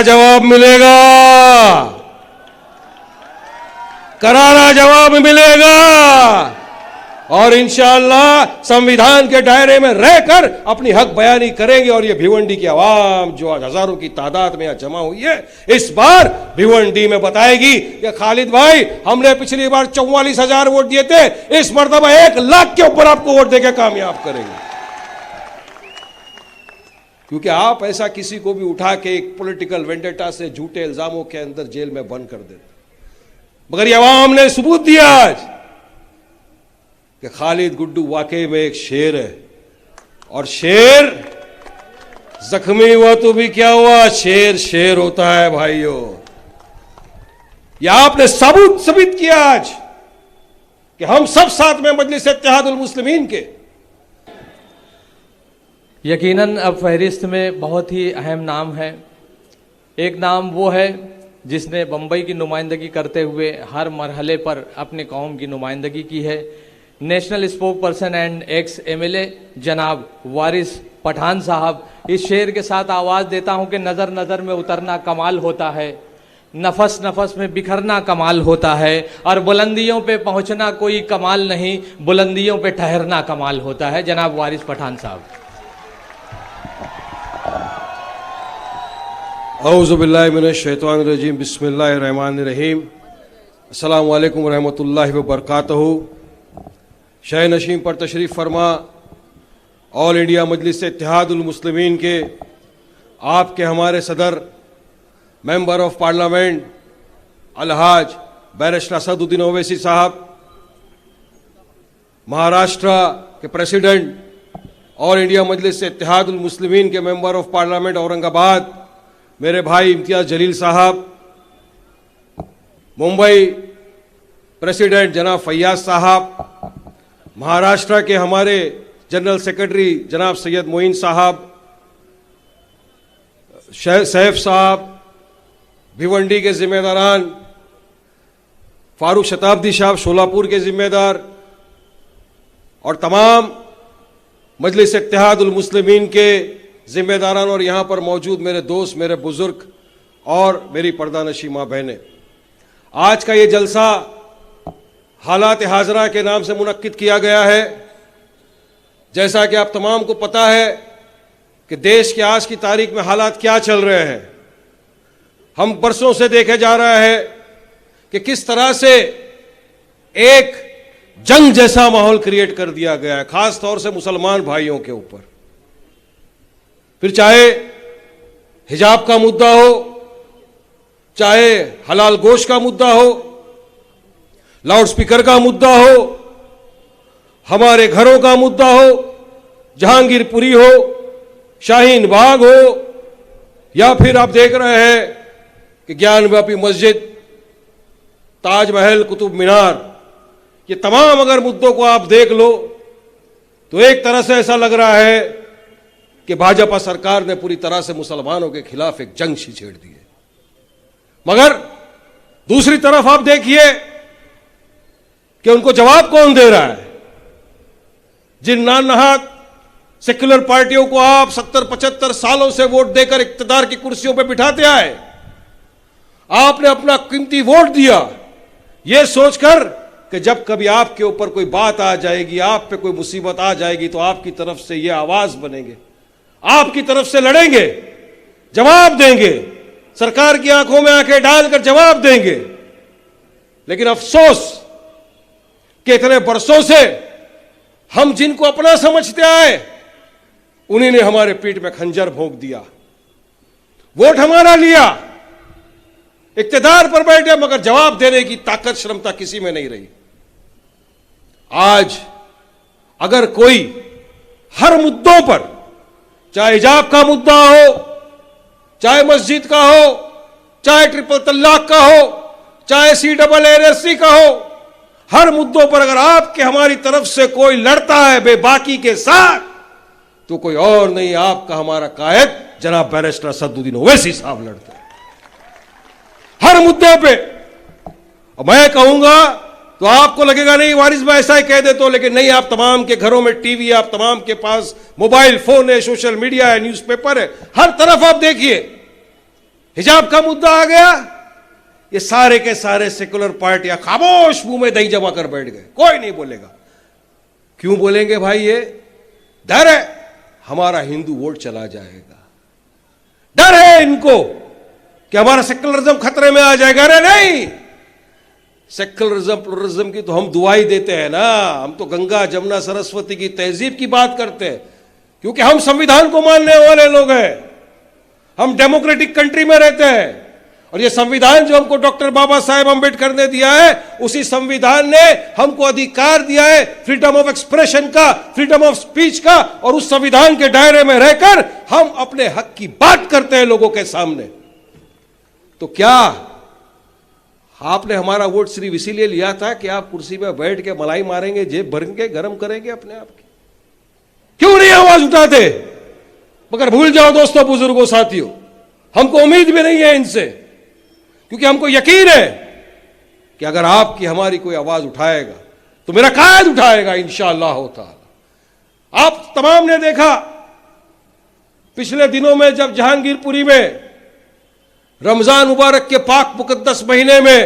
जवाब मिलेगा, करारा जवाब मिलेगा और इंशाअल्लाह संविधान के दायरे में रहकर अपनी हक बयानी करेंगे। और ये भिवंडी की आवाम जो आज हजारों की तादाद में यहां जमा हुई है, इस बार भिवंडी में बताएगी कि खालिद भाई, हमने पिछली बार 44,000 वोट दिए थे, इस मर्तबा 1 लाख के ऊपर आपको वोट देकर कामयाब करेंगे। क्योंकि आप ऐसा किसी को भी उठा के एक पॉलिटिकल वेंडेटा से झूठे इल्जामों के अंदर जेल में बंद कर देते, मगर ये अवाम ने सबूत दिया आज कि खालिद गुड्डू वाकई में एक शेर है। और शेर जख्मी हुआ तो भी क्या हुआ, शेर शेर होता है भाइयों। ये आपने साबित किया आज कि हम सब साथ में मजलिस इत्तेहादुल मुस्लिमीन के। यकीनन अब फहरिस्त में बहुत ही अहम नाम है। एक नाम वो है जिसने बम्बई की नुमाइंदगी करते हुए हर मरहले पर अपने कौम की नुमाइंदगी की है। National spoke person and ex MLA जनाब वारिस पठान साहब, इस शेर के साथ आवाज़ देता हूं कि नज़र नज़र में उतरना कमाल होता है, नफस नफस में बिखरना कमाल होता है, और बुलंदियों पे पहुंचना कोई कमाल नहीं, बुलंदियों पे ठहरना कमाल होता है। जनाब वारिस पठान साहब। औज़ु बिल्लाहि मिनश शैतानिर रजीम, बिस्मिल्लाहिर रहमानिर रहीम। अस्सलामु अलैकुम रहमतुल्लाहि व बरकातहू। शह नशीम पर तशरीफ़ फरमा ऑल इंडिया मजलिस इत्तेहादुल मुस्लिमीन के आपके हमारे सदर मेंबर ऑफ पार्लियामेंट अलहाज बैरिस्टर असदुद्दीन ओवैसी साहब, महाराष्ट्र के president All India Majlis Ittehadul Muslimeen के मेंबर ऑफ पार्लियामेंट औरंगाबाद मेरे भाई इम्तियाज़ जलील साहब, मुंबई प्रेसिडेंट जनाब फैयाज साहब, महाराष्ट्र के हमारे जनरल सेक्रेटरी जनाब सैयद मोइन साहब, सैफ साहब, भिवंडी के जिम्मेदारान, फारूक शताब्दी साहब शोलापुर के जिम्मेदार, और तमाम मजलिस इत्तेहादुल मुस्लिमीन के जिम्मेदारान और यहाँ पर मौजूद मेरे दोस्त, मेरे बुजुर्ग और मेरी पर्दानशी माँ बहनें, आज का ये जलसा हालात हाजरा के नाम से मुनक्किद किया गया है। जैसा कि आप तमाम को पता है कि देश के आज की तारीख में हालात क्या चल रहे हैं, हम बरसों से देखे जा रहा है कि किस तरह से एक जंग जैसा माहौल क्रिएट कर दिया गया है, खास तौर से मुसलमान भाइयों के ऊपर। फिर चाहे हिजाब का मुद्दा हो, चाहे हलाल गोश्त का मुद्दा हो, लाउड स्पीकर का मुद्दा हो, हमारे घरों का मुद्दा हो, जहांगीरपुरी हो, शाहीन बाग हो, या फिर आप देख रहे हैं कि ज्ञानव्यापी मस्जिद, ताजमहल, कुतुब मीनार, ये तमाम अगर मुद्दों को आप देख लो तो एक तरह से ऐसा लग रहा है कि भाजपा सरकार ने पूरी तरह से मुसलमानों के खिलाफ एक जंग सी छेड़ दी है। मगर दूसरी तरफ आप देखिए कि उनको जवाब कौन दे रहा है। जिन नानहाक सेक्युलर पार्टियों को आप 70-75 सालों से वोट देकर इक्तदार की कुर्सियों पर बिठाते आए, आपने अपना कीमती वोट दिया यह सोचकर कि जब कभी आपके ऊपर कोई बात आ जाएगी, आप पे कोई मुसीबत आ जाएगी तो आपकी तरफ से ये आवाज बनेंगे, आपकी तरफ से लड़ेंगे, जवाब देंगे, सरकार की आंखों में आंखें डालकर जवाब देंगे। लेकिन अफसोस कि इतने बरसों से हम जिनको अपना समझते आए, उन्हीं ने हमारे पीठ में खंजर भोंक दिया, वोट हमारा लिया, इक्तदार पर बैठे, मगर जवाब देने की ताकत क्षमता किसी में नहीं रही। आज अगर कोई हर मुद्दों पर, चाहे हिजाब का मुद्दा हो, चाहे मस्जिद का हो, चाहे ट्रिपल तलाक का हो, चाहे CAA का हो, हर मुद्दों पर अगर आपके हमारी तरफ से कोई लड़ता है बेबाकी के साथ, तो कोई और नहीं, आपका हमारा कायद जनाब बैरिस्टर असदुद्दीन ओवैसी साहब लड़ते हैं हर मुद्दे पे। और मैं कहूंगा तो आपको लगेगा नहीं वारिस भाई ऐसा ही कह दे तो, लेकिन नहीं, आप तमाम के घरों में टीवी, आप तमाम के पास मोबाइल फोन है, सोशल मीडिया है, न्यूज़पेपर है, हर तरफ आप देखिए हिजाब का मुद्दा आ गया, ये सारे के सारे सेकुलर पार्टियां खामोश मुंह में दही जमा कर बैठ गए, कोई नहीं बोलेगा। क्यों बोलेंगे भाई? ये डर है हमारा हिंदू वोट चला जाएगा, डर है इनको कि हमारा सेकुलरिज्म खतरे में आ जाएगा। अरे नहीं, सेकुलरिज्म प्लुरलिज्म की तो हम दुआई देते हैं ना, हम तो गंगा जमुना सरस्वती की तहजीब की बात करते हैं, क्योंकि हम संविधान को मानने वाले लोग हैं, हम डेमोक्रेटिक कंट्री में रहते हैं। और ये संविधान जो हमको डॉक्टर बाबा साहेब अंबेडकर ने दिया है, उसी संविधान ने हमको अधिकार दिया है फ्रीडम ऑफ एक्सप्रेशन का, फ्रीडम ऑफ स्पीच का, और उस संविधान के दायरे में रहकर हम अपने हक की बात करते हैं लोगों के सामने। तो क्या आपने हमारा वोट सिर्फ इसीलिए लिया था कि आप कुर्सी में बैठ के मलाई मारेंगे, जेब भरेंगे, गर्म करेंगे अपने आप की? क्यों नहीं आवाज उठाते? मगर भूल जाओ दोस्तों, बुजुर्गों, साथियों, हमको उम्मीद भी नहीं है इनसे, क्योंकि हमको यकीन है कि अगर आपकी हमारी कोई आवाज उठाएगा तो मेरा कायद उठाएगा इंशाअल्लाह ताला। आप तमाम ने देखा पिछले दिनों में जब जहांगीरपुरी में रमजान मुबारक के पाक मुकद्दस महीने में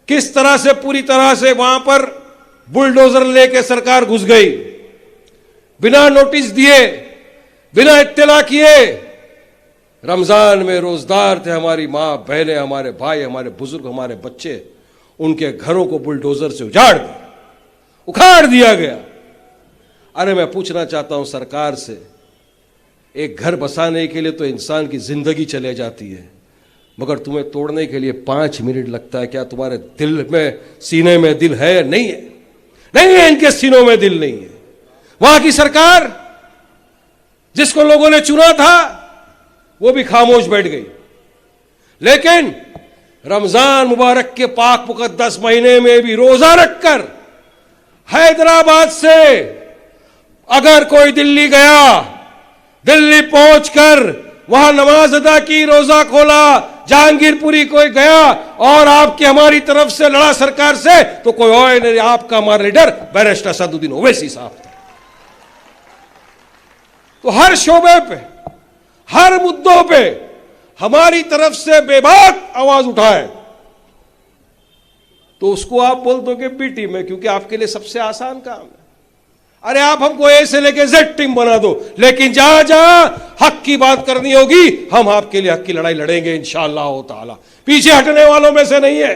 किस तरह से पूरी तरह से वहां पर बुलडोजर लेके सरकार घुस गई, बिना नोटिस दिए, बिना इत्तला किए। रमजान में रोजदार थे हमारी मां बहनें, हमारे भाई, हमारे बुजुर्ग, हमारे बच्चे, उनके घरों को बुलडोजर से उखाड़ दिया गया। अरे मैं पूछना चाहता हूं सरकार से, एक घर बसाने के लिए तो इंसान की जिंदगी चले जाती है, मगर तुम्हें तोड़ने के लिए 5 मिनट लगता है। क्या तुम्हारे दिल में, सीने में दिल है? नहीं है, नहीं है, इनके सीनों में दिल नहीं है। वहां की सरकार जिसको लोगों ने चुना था वो भी खामोश बैठ गई। लेकिन रमजान मुबारक के पाक मुकद्दस महीने में भी रोजा रखकर हैदराबाद से अगर कोई दिल्ली गया, दिल्ली पहुंचकर वहां नमाज अदा की, रोजा खोला, जहांगीरपुरी कोई गया और आपकी हमारी तरफ से लड़ा सरकार से, तो कोई और नहीं, आपका हमारा लीडर बैरिस्टर असदुद्दीन ओवैसी साहब था। तो हर शोबे पे, हर मुद्दों पे हमारी तरफ से बेबाक आवाज उठाए तो उसको आप बोल दोगे बी टीम है, क्योंकि आपके लिए सबसे आसान काम है। अरे आप हमको ए से लेके जेड टीम बना दो, लेकिन जहां जहां हक की बात करनी होगी हम आपके लिए हक की लड़ाई लड़ेंगे इंशाअल्लाह ताला, पीछे हटने वालों में से नहीं है।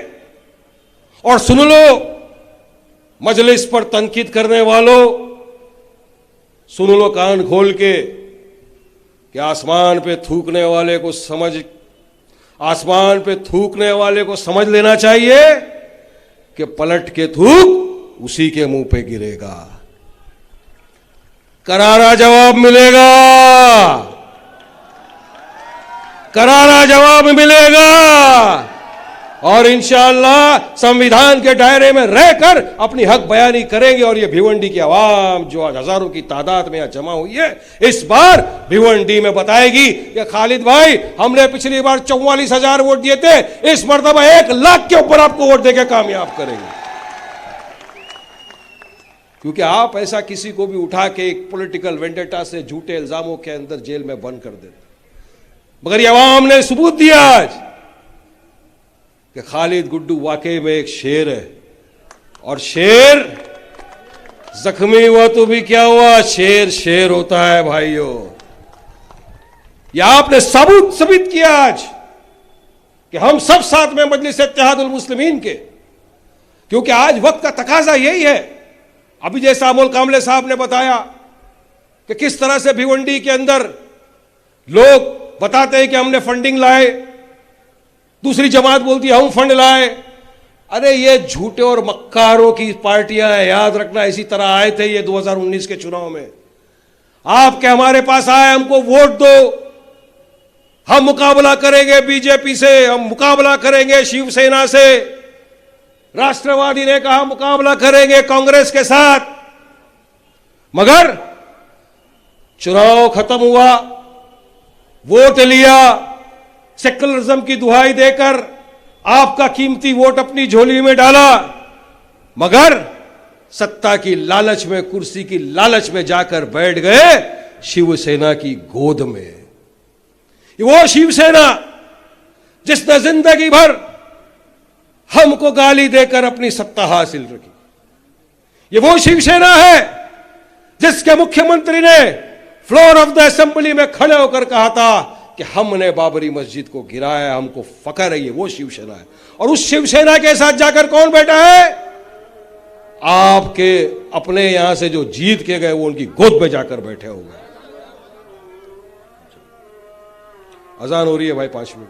और सुन लो मजलिस पर तनकीद करने वालों, सुन लो कान खोल के कि आसमान पे थूकने वाले को समझ लेना चाहिए कि पलट के थूक उसी के मुंह पे गिरेगा, करारा जवाब मिलेगा, करारा जवाब मिलेगा। और इंशाअल्लाह संविधान के दायरे में रहकर अपनी हक बयानी करेंगे। और ये भिवंडी की आवाम जो आज हजारों की तादाद में यहां जमा हुई है, इस बार भिवंडी में बताएगी कि खालिद भाई, हमने पिछली बार 44,000 वोट दिए थे, इस मर्तबा 1 लाख के ऊपर आपको वोट देकर कामयाब करेंगे। क्योंकि आप ऐसा किसी को भी उठा के एक पॉलिटिकल वेंडेटा से झूठे इल्जामों के अंदर जेल में बंद कर देते, मगर ये अवाम ने सबूत दिया आज कि खालिद गुड्डू वाकई में एक शेर है। और शेर जख्मी हुआ तो भी क्या हुआ, शेर शेर होता है भाइयों। यह आपने साबित किया आज कि हम सब साथ में मजलिस इत्तेहादुल मुस्लिमीन के, क्योंकि आज वक्त का तकाजा यही है। अभी जैसा अमोल कामले साहब ने बताया कि किस तरह से भिवंडी के अंदर लोग बताते हैं कि हमने फंडिंग लाए, दूसरी जमात बोलती है हम फंड लाए। अरे ये झूठे और मक्कारों की पार्टियां हैं, याद रखना। इसी तरह आए थे ये 2019 के चुनाव में, आपके हमारे पास आए, हमको वोट दो, हम मुकाबला करेंगे बीजेपी से, हम मुकाबला करेंगे शिवसेना से। राष्ट्रवादी ने कहा मुकाबला करेंगे कांग्रेस के साथ, मगर चुनाव खत्म हुआ, वोट लिया, सेकुलरिज्म की दुहाई देकर आपका कीमती वोट अपनी झोली में डाला, मगर सत्ता की लालच में, कुर्सी की लालच में जाकर बैठ गए शिवसेना की गोद में। वो शिवसेना जिसने जिंदगी भर हमको गाली देकर अपनी सत्ता हासिल रखी। ये वो शिवसेना है जिसके मुख्यमंत्री ने फ्लोर ऑफ द असेंबली में खड़े होकर कहा था कि हमने बाबरी मस्जिद को गिराया, हमको फख्र है। ये वो शिवसेना है। और उस शिवसेना के साथ जाकर कौन बैठा है? आपके अपने यहां से जो जीत के गए वो उनकी गोद में जाकर बैठे हुए हैं। अजान हो रही है भाई, 5 मिनट।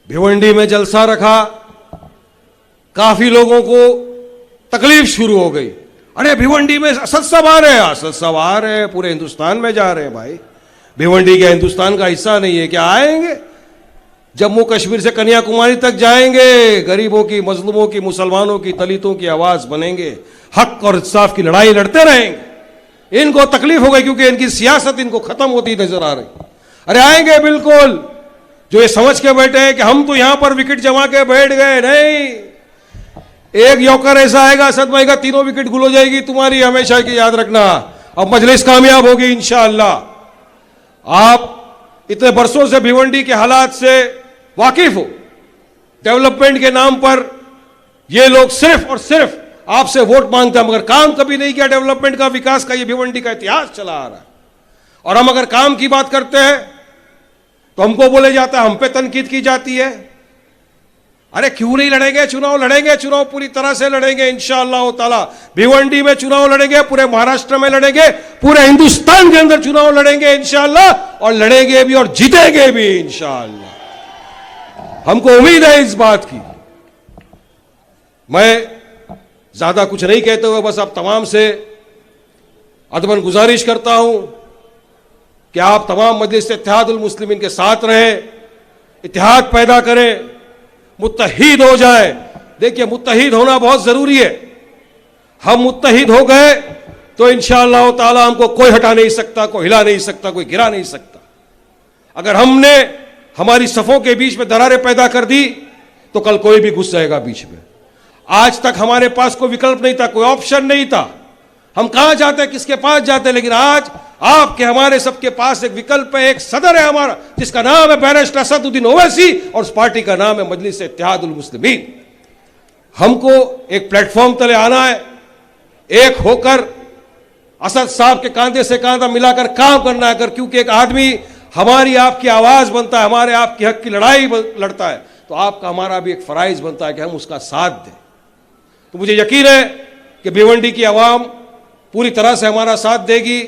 भिवंडी में जलसा रखा, काफी लोगों को तकलीफ शुरू हो गई। अरे भिवंडी में असद सब आ रहे हैं, असद सब आ रहे हैं, पूरे हिंदुस्तान में जा रहे हैं। भाई भिवंडी क्या हिंदुस्तान का हिस्सा नहीं है क्या? आएंगे, जम्मू कश्मीर से कन्याकुमारी तक जाएंगे, गरीबों की, मजलूमों की, मुसलमानों की, दलितों की आवाज बनेंगे, हक और इंसाफ की लड़ाई लड़ते रहेंगे। इनको तकलीफ हो गई क्योंकि इनकी सियासत इनको खत्म होती नजर आ रही। अरे आएंगे बिल्कुल। जो ये समझ के बैठे हैं कि हम तो यहां पर विकेट जमा के बैठ गए, नहीं, एक यॉकर ऐसा आएगा, असद भाई का 3 विकेट गुल हो जाएगी तुम्हारी, हमेशा की याद रखना। अब मजलिस कामयाब होगी इंशाअल्लाह। आप इतने बरसों से भिवंडी के हालात से वाकिफ हो। डेवलपमेंट के नाम पर ये लोग सिर्फ और सिर्फ आपसे वोट मांगते हैं, मगर काम कभी नहीं किया डेवलपमेंट का, विकास का। ये भिवंडी का इतिहास चला आ रहा है। और हम अगर काम की बात करते हैं तो हमको बोले जाता है, हम पे तनकीद की जाती है। अरे क्यों नहीं लड़ेंगे चुनाव? लड़ेंगे चुनाव, पूरी तरह से लड़ेंगे इंशाअल्लाह ताला। भिवंडी में चुनाव लड़ेंगे, पूरे महाराष्ट्र में लड़ेंगे, पूरे हिंदुस्तान के अंदर चुनाव लड़ेंगे इंशाअल्लाह, और लड़ेंगे भी और जीतेंगे भी इंशाअल्लाह। हमको उम्मीद है इस बात की। मैं ज्यादा कुछ नहीं कहते हुए बस आप तमाम से अदबन गुजारिश करता हूं कि आप तमाम मजलिस इत्तेहादुल मुस्लिमीन के साथ रहें, इत्तेहाद पैदा करें, मुत्तहिद हो जाए। देखिए मुत्तहिद होना बहुत जरूरी है। हम मुत्तहिद हो गए तो इंशाअल्लाह ताला हमको कोई हटा नहीं सकता, कोई हिला नहीं सकता, कोई गिरा नहीं सकता। अगर हमने हमारी सफों के बीच में दरारें पैदा कर दी तो कल कोई भी घुस जाएगा बीच में। आज तक हमारे पास कोई विकल्प नहीं था, कोई ऑप्शन नहीं था। हम कहां जाते, किसके पास जाते, लेकिन आज आपके हमारे सबके पास एक विकल्प है, एक सदर है हमारा, जिसका नाम है बैरिस्टर असदुद्दीन ओवैसी, और उस पार्टी का नाम है मजलिस इत्तेहादुल मुस्लिमीन। हमको एक प्लेटफॉर्म तले आना है, एक होकर असद साहब के कांधे से कांधा मिलाकर काम करना है। अगर क्योंकि एक आदमी हमारी आपकी आवाज बनता है, हमारे आपके हक की लड़ाई लड़ता है, तो आपका हमारा भी एक फराइज बनता है कि हम उसका साथ दें। तो मुझे यकीन है कि भिवंडी की आवाम पूरी तरह से हमारा साथ देगी।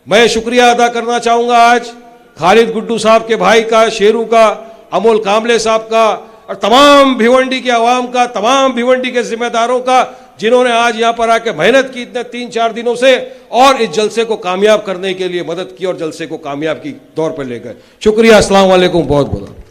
मैं शुक्रिया अदा करना चाहूंगा आज खालिद गुड्डू साहब के भाई का, शेरू का, अमोल कामले साहब का, और तमाम भिवंडी की आवाम का, तमाम भिवंडी के जिम्मेदारों का, जिन्होंने आज यहां पर आके मेहनत की इतने 3-4 दिनों से, और इस जलसे को कामयाब करने के लिए मदद की और जलसे को कामयाब की दौर पर ले गए। शुक्रिया। अस्सलाम वालेकुम। बहुत बहुत